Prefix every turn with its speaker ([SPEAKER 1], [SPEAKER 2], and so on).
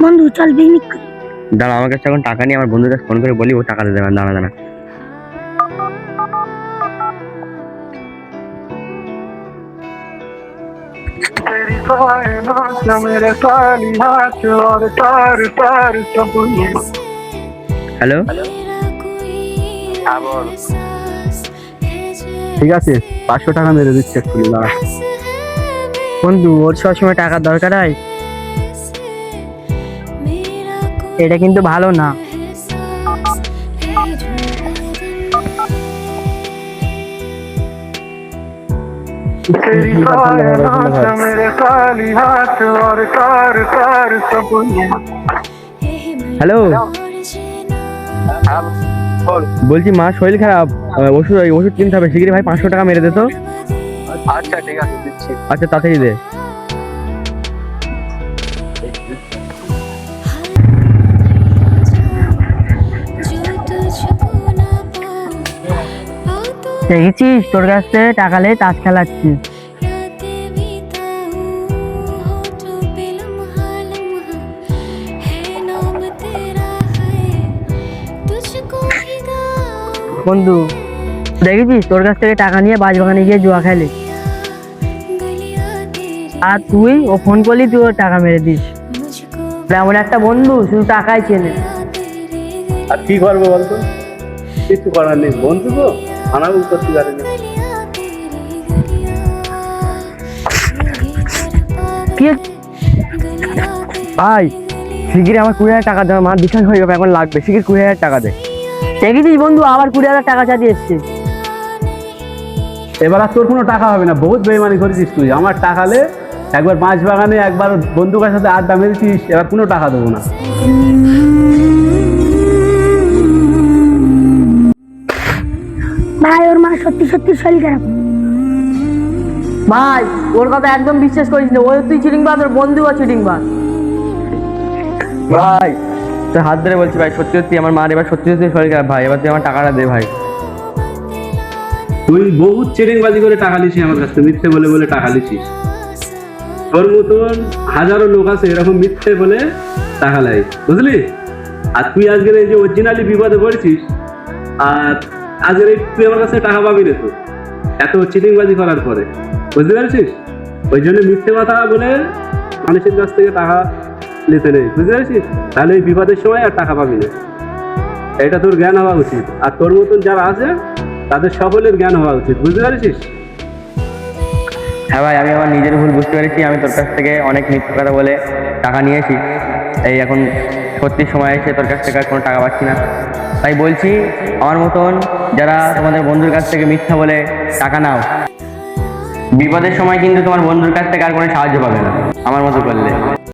[SPEAKER 1] বন্ধু চল পিকনিক করি।
[SPEAKER 2] দাঁড়া, আমার কাছে এখন টাকা নিয়ে আমার বন্ধুদের ফোন করে বলি, ও টাকা দিয়ে দেবে। দাঁড়া দাঁড়া। হ্যালো,
[SPEAKER 3] ঠিক আছে, 500 টাকা মেরে দিচ্ছে একটু।
[SPEAKER 4] বন্ধু, ওর সবসময় টাকার দরকার হয়, এটা কিন্তু ভালো না।
[SPEAKER 2] হ্যালো, বলছি মা শরীর খারাপ, ওষুধ কিনতে হবে শিগগিরই ভাই। 500 টাকা মেরে দে তো।
[SPEAKER 3] আচ্ছা ঠিক আছে, দিচ্ছি।
[SPEAKER 2] আচ্ছা তাড়াতাড়ি দে।
[SPEAKER 4] দেখেছিস, তোর কাছ থেকে টাকা নিয়ে তাস খেলাচ্ছি। বন্ধু, দেখেছিস, তোর কাছ থেকে টাকা নিয়ে বাজবাগানে গিয়ে জুয়া খেলে, আর তুই ও ফোন করলি, তুই ওর টাকা মেরে দিস। এমন একটা বন্ধু শুধু টাকাই চেনে।
[SPEAKER 3] আর কি করবো বলতো, কিছু করার নেই, বন্ধু তো আনাবো করতে পারেনি।
[SPEAKER 2] ভাই শিগগিরই আমার 20,000 টাকা দে, আমার বিশাল হয়ে যাবে, এখন লাগবে। শিগগির 20,000 টাকা দে।
[SPEAKER 4] দেখেছিস বন্ধু, আবার 20,000 টাকা চাঁদিয়ে এসছে।
[SPEAKER 3] এবার আর তোর কোনো টাকা হবে না, বহুত বেইমানি করেছিস তুই। আমার টাকা লে, একবার মাছ বাগানে, একবার বন্ধুকের সাথে আড্ডা মেরেছিস, এবার কোনো টাকা দেবো না।
[SPEAKER 1] ভাই ওর মা সত্যি সত্যি শরীর খারাপ।
[SPEAKER 4] ভাই, ওর কথা একদম বিশ্বাস করিস না, ওই তুই চিটিং বাদ, ওর বন্ধুও চিটিং বাদ।
[SPEAKER 2] ভাই তুই হাত ধরে বলছি ভাই, সত্যি সত্যি আমার মার এবার সত্যি সত্যি শরীর খারাপ ভাই। এবার তুই আমার টাকাটা দে ভাই।
[SPEAKER 3] তুই বহুত চেরিংবাজি করে টাকা লিছিস আমার কাছ থেকে, মিথ্যে বলে বলে টাকা লিছিস। তোর মতন হাজারো লোক আছে এরকম মিথ্যে বলে টাকা লাই, বুঝলি? আর তুই আজকের এই যে অরিজিনালি বিপদে পড়েছিস, আর আজকের এই তুই আমার কাছে টাকা পাবি না তো, এত চিটিংবাজি করার পরে, বুঝতে পারছিস? ওই জন্য মিথ্যে কথা বলে মানুষের কাছ থেকে টাকা নিতে নেই, বুঝতে পারছিস? তাহলে এই বিপদের সময় আর টাকা পাবি না। এটা তোর জ্ঞান হওয়া উচিত, আর তোর মতন যারা আছে তাদের সকলের জ্ঞান হওয়া উচিত, বুঝতে পারছিস?
[SPEAKER 2] হ্যাঁ ভাই, আমি আমার নিজের ভুল বুঝতে পেরেছি। আমি তোর কাছ থেকে অনেক মিথ্যে কথা বলে টাকা নিয়েছি, এই এখন সত্যি সময় এসে তোর কাছ থেকে আর কোনো টাকা পাচ্ছি না। তাই বলছি, আমার মতন যারা তোমাদের বন্ধুর কাছ থেকে মিথ্যা বলে টাকা নাও, বিপদের সময় কিন্তু তোমার বন্ধুর কাছ থেকে আর কোনো সাহায্য পাবে না আমার মতো করলে।